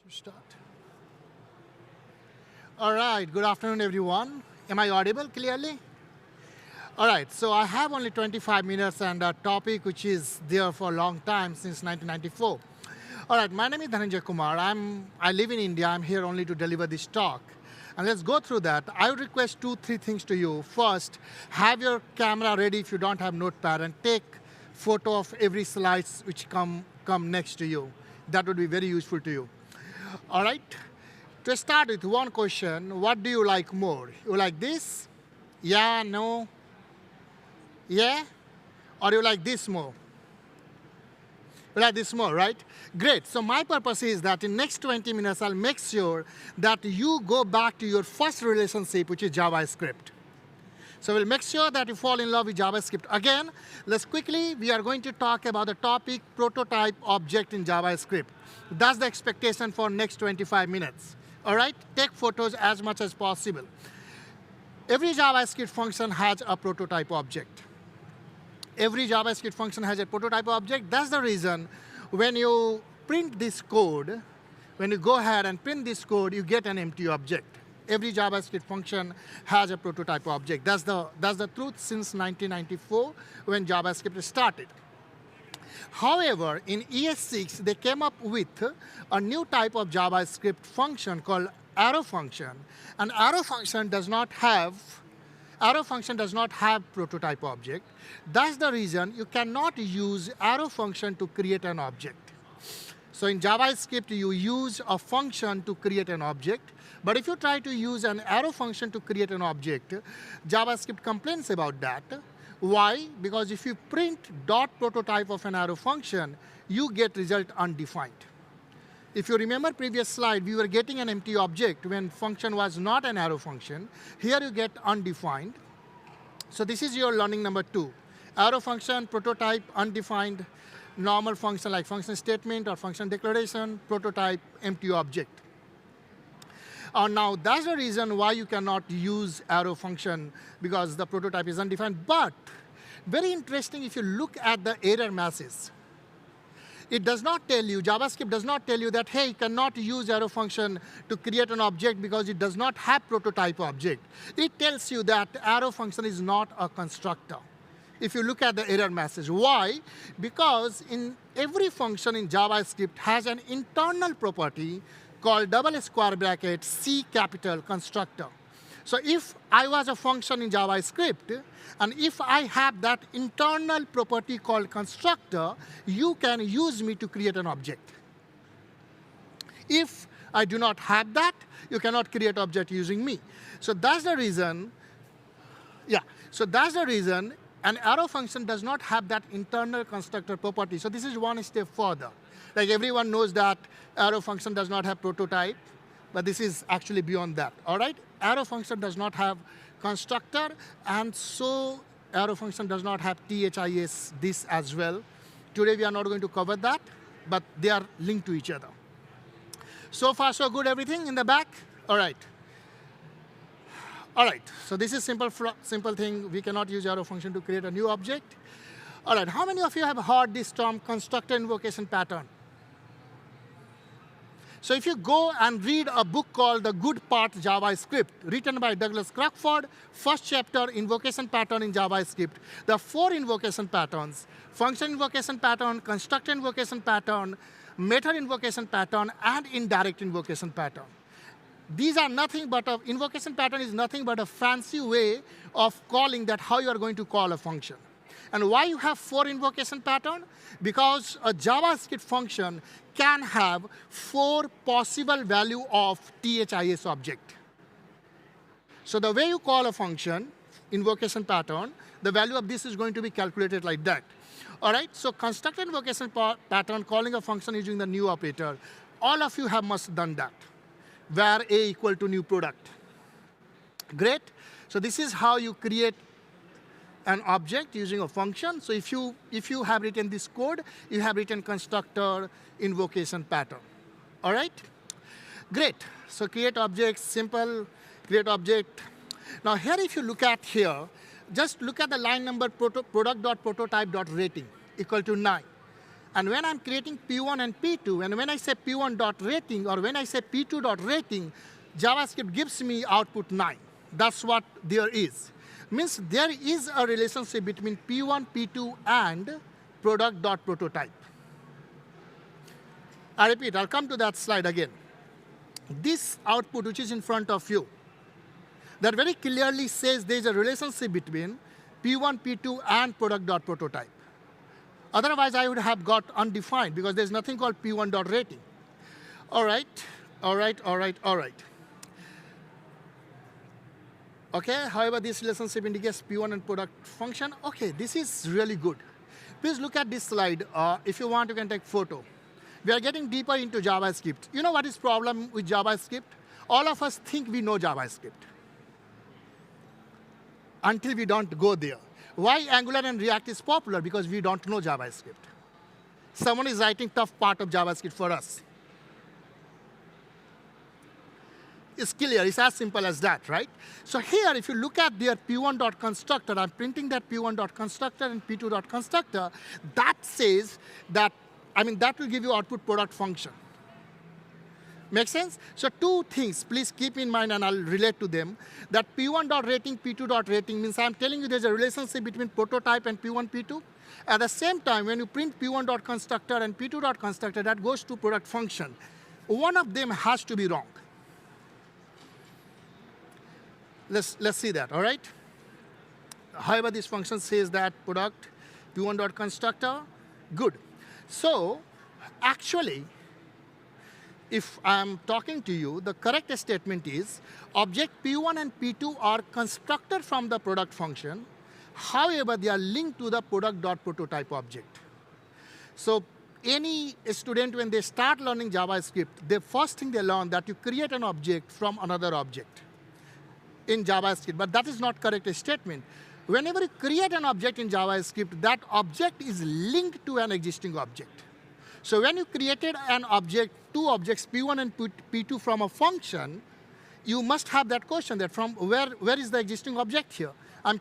Start. All right, good afternoon, everyone. Am I audible clearly? All right, so I have only 25 minutes and a topic which is there for a long time, since 1994. All right, my name is Dhananjay Kumar. I live in India. I'm here only to deliver this talk. And let's go through that. I would request 2-3 things to you. First, have your camera ready if you don't have notepad, and take photo of every slides which come next to you. That would be very useful to you. All right, to start with one question, what do you like more? You like this? Yeah, no? Yeah? Or you like this more? You like this more, right? Great. So my purpose is that in next 20 minutes, I'll make sure that you go back to your first relationship, which is JavaScript. So we'll make sure that you fall in love with JavaScript. Again, we are going to talk about the topic prototype object in JavaScript. That's the expectation for next 25 minutes. All right? Take photos as much as possible. Every JavaScript function has a prototype object. Every JavaScript function has a prototype object. That's the reason when you print this code, when you go ahead and print this code, you get an empty object. Every JavaScript function has a prototype object. That's the truth since 1994 when JavaScript started. However, in ES6, they came up with a new type of JavaScript function called arrow function. And arrow function does not have prototype object. That's the reason you cannot use arrow function to create an object. So in JavaScript, you use a function to create an object. But if you try to use an arrow function to create an object, JavaScript complains about that. Why? Because if you print dot prototype of an arrow function, you get result undefined. If you remember previous slide, we were getting an empty object when function was not an arrow function. Here you get undefined. So this is your learning number 2. Arrow function, prototype, undefined, normal function like function statement or function declaration, prototype, empty object. Now, that's the reason why you cannot use arrow function, because the prototype is undefined. But very interesting, if you look at the error messages, it does not tell you, JavaScript does not tell you that, hey, you cannot use arrow function to create an object because it does not have prototype object. It tells you that arrow function is not a constructor. If you look at the error message. Why? Because in every function in JavaScript has an internal property called double square bracket C capital constructor. So if I was a function in JavaScript, and if I have that internal property called constructor, you can use me to create an object. If I do not have that, you cannot create object using me. So that's the reason, an arrow function does not have that internal constructor property. So this is one step further. Like everyone knows that arrow function does not have prototype, but this is actually beyond that, all right? Arrow function does not have constructor, and so arrow function does not have THIS, this as well. Today we are not going to cover that, but they are linked to each other. So far, so good, everything in the back? All right. All right, so this is simple thing. We cannot use arrow function to create a new object. All right, how many of you have heard this term constructor invocation pattern? So if you go and read a book called The Good Part JavaScript, written by Douglas Crockford, first chapter, invocation pattern in JavaScript, there are 4 invocation patterns: function invocation pattern, constructor invocation pattern, method invocation pattern, and indirect invocation pattern. These are nothing but invocation pattern is nothing but a fancy way of calling that how you are going to call a function. And why you have 4 invocation pattern? Because a JavaScript function can have 4 possible value of THIS object. So the way you call a function, invocation pattern, the value of this is going to be calculated like that. All right, so constructor invocation pattern, calling a function using the new operator. All of you have must done that, where A equal to new product. Great. So this is how you create an object using a function. So if you have written this code, you have written constructor invocation pattern. All right? Great. So create object, simple, create object. Now here, if you look at here, just look at the line number product.prototype.rating equal to 9. And when I'm creating P1 and P2, and when I say P1.rating or when I say P2.rating, JavaScript gives me output 9. That's what there is. Means there is a relationship between P1, P2, and product.prototype. I repeat, I'll come to that slide again. This output, which is in front of you, that very clearly says there is a relationship between P1, P2, and product.prototype. Otherwise, I would have got undefined because there's nothing called P1.rating. All right, all right, all right, all right. Okay, however, this relationship indicates P1 and product function. Okay, this is really good. Please look at this slide. If you want, you can take photo. We are getting deeper into JavaScript. You know what is problem with JavaScript? All of us think we know JavaScript until we don't go there. Why Angular and React is popular? Because we don't know JavaScript. Someone is writing tough part of JavaScript for us. It's clear. It's as simple as that, right? So here, if you look at their P1.constructor, I'm printing that P1.constructor and P2.constructor. That says that, that will give you output product function. Make sense? So two things, please keep in mind, and I'll relate to them. That P1.rating, P2.rating means I'm telling you there's a relationship between prototype and P1, P2. At the same time, when you print P1.constructor and P2.constructor, that goes to product function. One of them has to be wrong. Let's see that, all right? However, this function says that product P1.constructor, good. So actually, if I'm talking to you, the correct statement is object P1 and P2 are constructed from the product function. However, they are linked to the product.prototype object. So any student, when they start learning JavaScript, the first thing they learn that you create an object from another object in JavaScript. But that is not correct statement. Whenever you create an object in JavaScript, that object is linked to an existing object. So when you created an object, two objects, P1 and P2 from a function, you must have that question that from where is the existing object here? I'm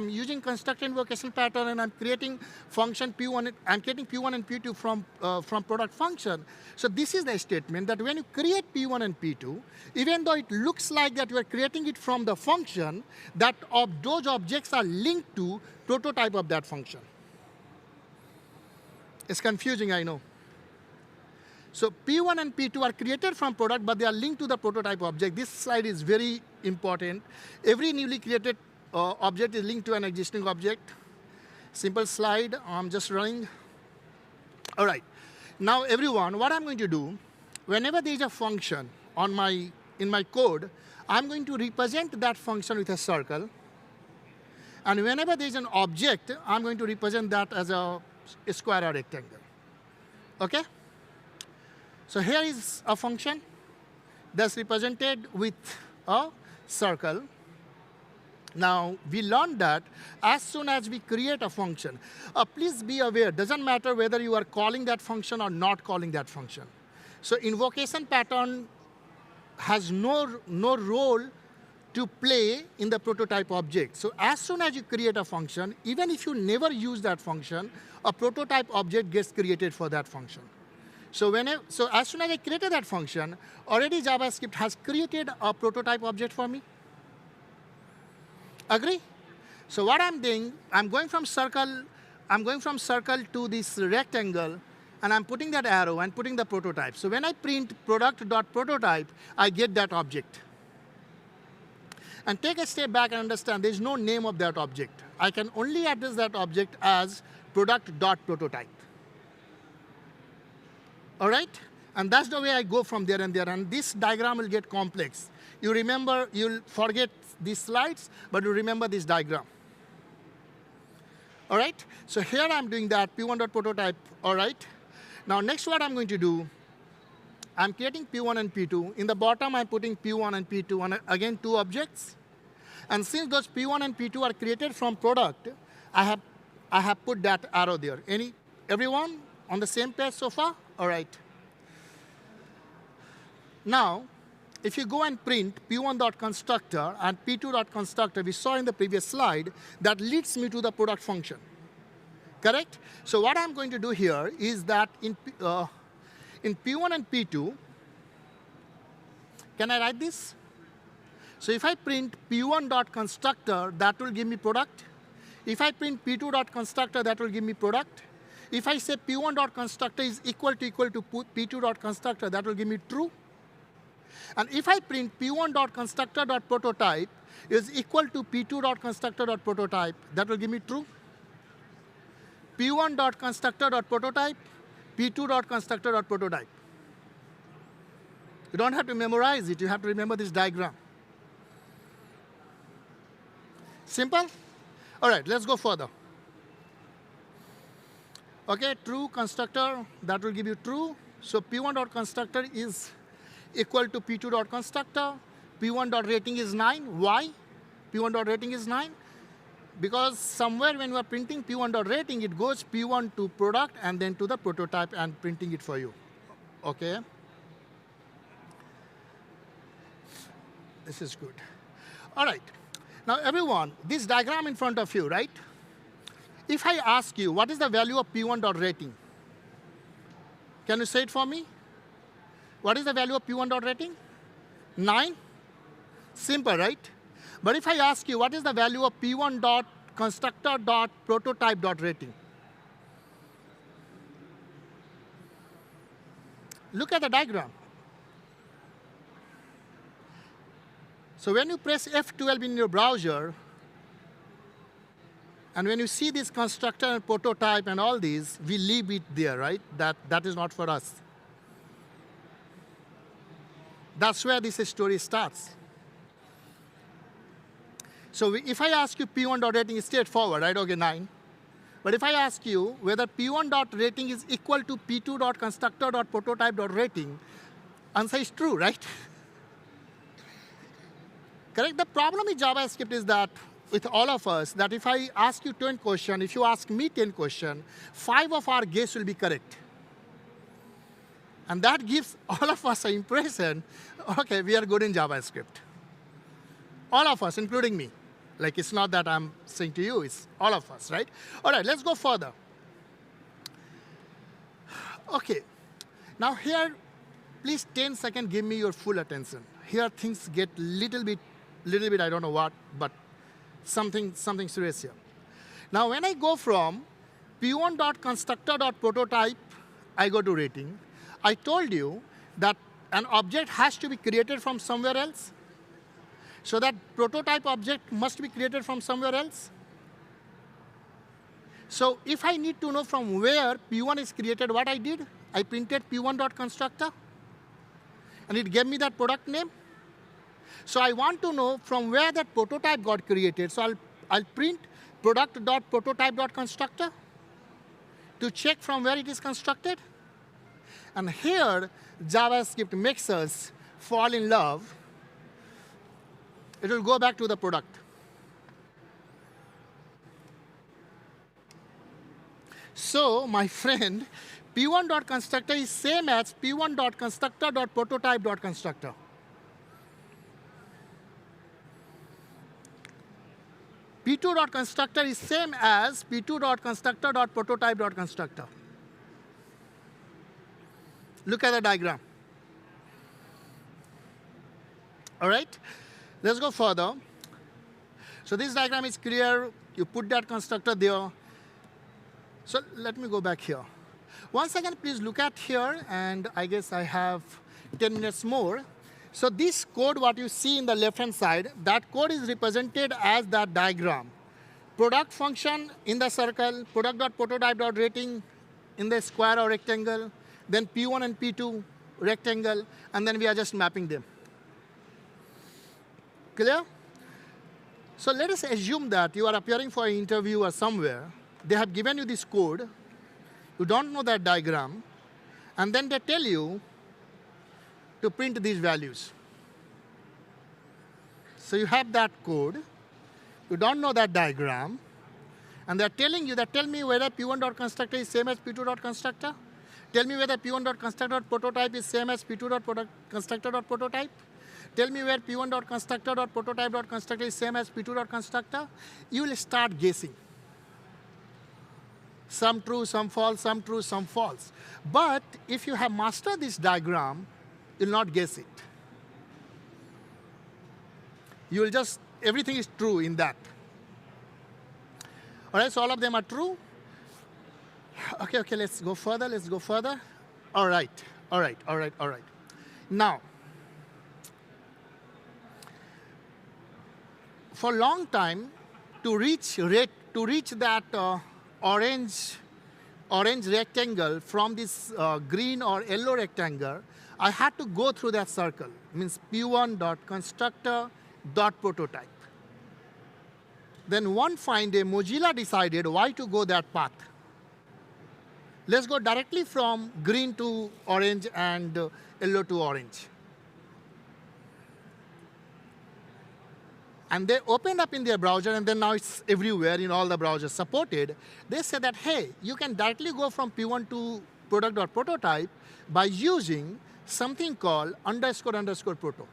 using constructor invocation pattern, and I'm creating function P1, I'm getting P1 and P2 from product function. So this is the statement that when you create P1 and P2, even though it looks like that you are creating it from the function, that those objects are linked to prototype of that function. It's confusing, I know. So P1 and P2 are created from product, but they are linked to the prototype object. This slide is very important. Every newly created object is linked to an existing object. Simple slide, I'm just running. All right. Now, everyone, what I'm going to do, whenever there is a function in my code, I'm going to represent that function with a circle. And whenever there is an object, I'm going to represent that as a square or rectangle. OK? So here is a function that's represented with a circle. Now, we learned that as soon as we create a function, please be aware, doesn't matter whether you are calling that function or not calling that function. So invocation pattern has no role to play in the prototype object. So as soon as you create a function, even if you never use that function, a prototype object gets created for that function. So as soon as I created that function, already JavaScript has created a prototype object for me. Agree? So what I'm doing, I'm going from circle to this rectangle, and I'm putting that arrow and putting the prototype. So when I print product.prototype, I get that object. And take a step back and understand there's no name of that object. I can only address that object as product.prototype. All right? And that's the way I go from there and there. And this diagram will get complex. You remember, you'll forget these slides, but you remember this diagram. All right? So here I'm doing that, P1.prototype. All right? Now, next what I'm going to do, I'm creating P1 and P2. In the bottom, I'm putting P1 and P2, and again, two objects. And since those P1 and P2 are created from product, I have put that arrow there. Everyone on the same page so far? All right. Now, if you go and print P1.constructor and P2.constructor, we saw in the previous slide, that leads me to the product function. Correct? So what I'm going to do here is that in P1 and P2, can I write this? So if I print P1.constructor, that will give me product. If I print P2.constructor, that will give me product. If I say P1.constructor is equal to P2.constructor, that will give me true. And if I print P1.constructor.prototype is equal to P2.constructor.prototype, that will give me true. P1.constructor.prototype, P2.constructor.prototype. You don't have to memorize it. You have to remember this diagram. Simple? All right, let's go further. OK, true constructor, that will give you true. So P1.constructor is equal to P2.constructor. P1.rating is 9. Why? P1.rating is 9. Because somewhere when you are printing P1.rating, it goes P1 to product and then to the prototype and printing it for you. OK? This is good. All right. Now, everyone, this diagram in front of you, right? If I ask you, what is the value of P1.rating? Can you say it for me? What is the value of P1.rating? 9? Simple, right? But if I ask you, what is the value of P1.constructor.prototype.rating? Look at the diagram. So when you press F12 in your browser, and when you see this constructor and prototype and all these, we leave it there, right? That is not for us. That's where this story starts. So if I ask you P1.rating is straightforward, right? OK, 9. But if I ask you whether P1.rating is equal to P2.constructor.prototype.rating, answer is true, right? Correct? The problem with JavaScript is that with all of us, that if I ask you 10 questions, if you ask me 10 questions, 5 of our guesses will be correct. And that gives all of us an impression, OK, we are good in JavaScript. All of us, including me. Like, it's not that I'm saying to you, it's all of us, right? All right, let's go further. OK. Now here, please 10 seconds, give me your full attention. Here things get little bit, I don't know what, but something serious here. Now when I go from P1.constructor.prototype, I go to rating. I told you that an object has to be created from somewhere else. So that prototype object must be created from somewhere else. So if I need to know from where P1 is created, what I did, I printed P1.constructor, and it gave me that product name. So I want to know from where that prototype got created. So I'll print product.prototype.constructor to check from where it is constructed. And here, JavaScript makes us fall in love. It will go back to the product. So, my friend, P1.constructor is same as P1.constructor.prototype.constructor. P2.constructor is same as P2.constructor.prototype.constructor. Look at the diagram. All right? Let's go further. So this diagram is clear. You put that constructor there. So let me go back here. Once again, please look at here. And I guess I have 10 minutes more. So this code, what you see in the left-hand side, that code is represented as that diagram. Product function in the circle, product.prototype.rating in the square or rectangle, then P1 and P2 rectangle, and then we are just mapping them. Clear? So let us assume that you are appearing for an interview or somewhere. They have given you this code. You don't know that diagram. And then they tell you to print these values. So you have that code. You don't know that diagram. And they're telling you that, tell me whether P1.constructor is same as P2.constructor. Tell me whether P1.constructor.prototype is same as P2.constructor.prototype. Tell me where P1.constructor.prototype.constructor is same as P2.constructor. You will start guessing. Some true, some false, some true, some false. But if you have mastered this diagram, you'll not guess it. You'll just, everything is true in that. All right, so all of them are true. Okay, let's go further. All right. Now, for a long time, to reach that orange rectangle from this green or yellow rectangle, I had to go through that circle. Means p1.constructor.prototype. Then one fine day, Mozilla decided why to go that path. Let's go directly from green to orange and yellow to orange. And they opened up in their browser, and then now it's everywhere in all the browsers supported. They said that, hey, you can directly go from P1 to product.prototype by using something called __proto.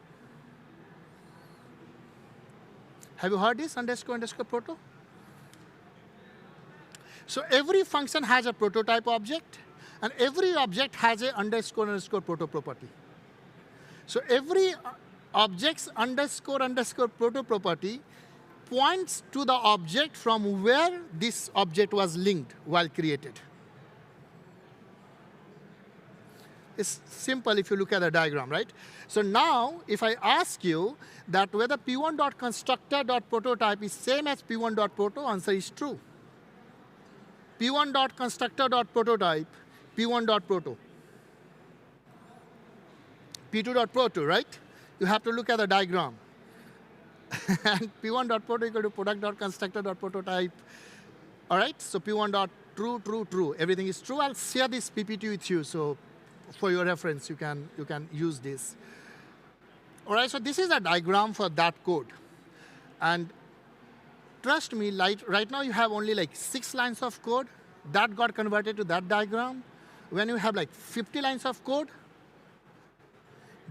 Have you heard this, __proto? So every function has a prototype object, and every object has a __proto property. So every object's __proto property points to the object from where this object was linked while created. It's simple if you look at the diagram, right? So now, if I ask you that whether p1.constructor.prototype is same as p1.proto, answer is true. p1.constructor.prototype, p1.proto. p2.proto, right? You have to look at the diagram. And p1.proto equal to product.constructor.prototype. All right, so p1.true, true. Everything is true. I'll share this PPT with you, so for your reference, you can use this. All right, so this is a diagram for that code. And trust me, right now you have only like 6 lines of code. That got converted to that diagram. When you have like 50 lines of code,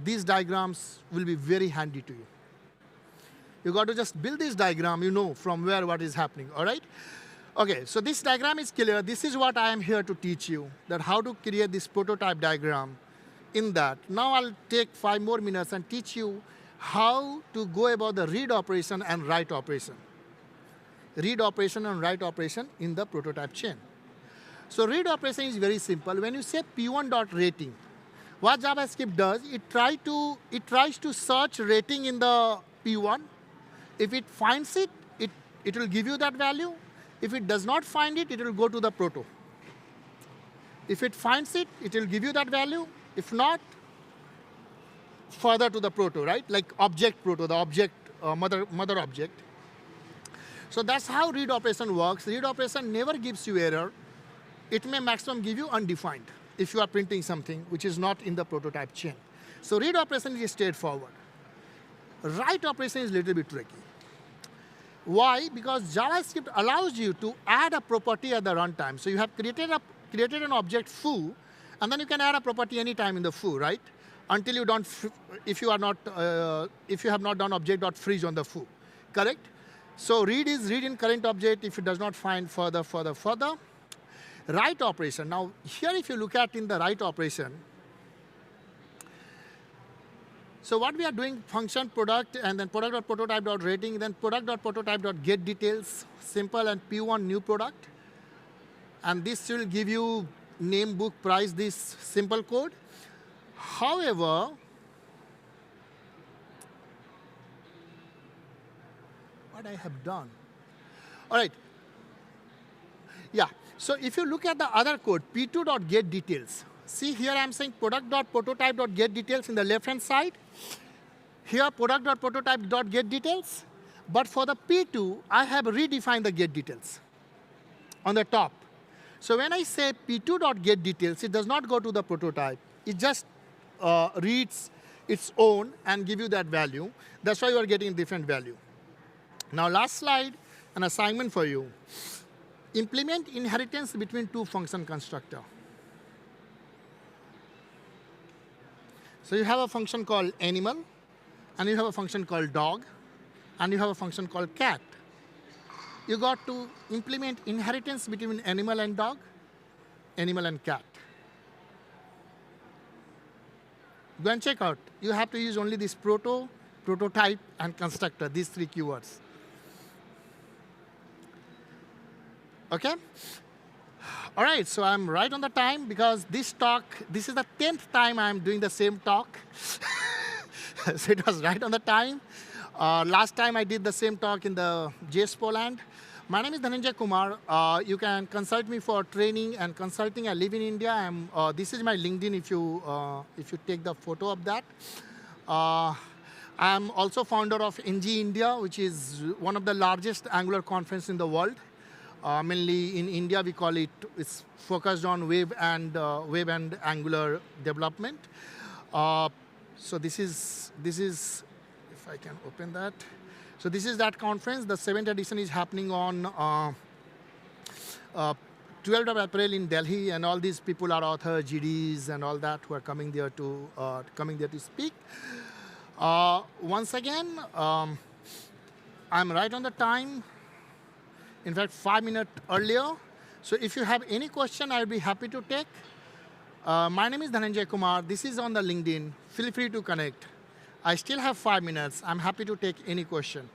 these diagrams will be very handy to you. You got to just build this diagram, you know from where what is happening, all right? Okay, so this diagram is clear. This is what I am here to teach you, that how to create this prototype diagram in that. Now I'll take 5 more minutes and teach you how to go about the read operation and write operation. Read operation and write operation in the prototype chain. So read operation is very simple. When you say p1.rating, what JavaScript does, it tries to search rating in the p1. If it finds it, it will give you that value. If it does not find it, it will go to the proto. If it finds it, it will give you that value. If not, further to the proto, right? Like object proto, the object, mother object. So that's how read operation works. Read operation never gives you error. It may maximum give you undefined if you are printing something which is not in the prototype chain. So read operation is straightforward. Write operation is a little bit tricky. Why? Because JavaScript allows you to add a property at the runtime. So you have created an object foo, and then you can add a property anytime in the foo, right? Until you don't, if you have not done object.freeze on the foo, correct? So read is read in current object. If it does not find further. Write operation. Now here, if you look at in the write operation, so what we are doing, function product, and then product.prototype.rating, then product.prototype.getDetails, simple, and p1 new product. And this will give you name, book, price, this simple code. However, what I have done. All right. Yeah. So if you look at the other code, p2.getDetails. See here I'm saying product.prototype.getDetails in the left-hand side. Here product.prototype.getDetails. But for the P2, I have redefined the getDetails on the top. So when I say P2.getDetails, it does not go to the prototype. It just reads its own and give you that value. That's why you are getting a different value. Now last slide, an assignment for you. Implement inheritance between two function constructor. So you have a function called animal, and you have a function called dog, and you have a function called cat. You got to implement inheritance between animal and dog, animal and cat. Go and check out. You have to use only this prototype, and constructor, these three keywords. Okay? All right, so I'm right on the time because this is the 10th time I'm doing the same talk. So it was right on the time. Last time I did the same talk in the JS Poland. My name is Dhananjay Kumar. You can consult me for training and consulting. I live in India. This is my LinkedIn if you take the photo of that. I'm also founder of NG India, which is one of the largest Angular conference in the world. Mainly in India, we call it's focused on web and Angular development. So this is, if I can open that. So this is that conference. The 7th edition is happening on 12th of April in Delhi, and all these people are authors, GDs, and all that who are coming there to speak. Once again, I'm right on the time. In fact, 5 minutes earlier. So if you have any question, I'll be happy to take. My name is Dhananjay Kumar. This is on the LinkedIn. Feel free to connect. I still have 5 minutes. I'm happy to take any question.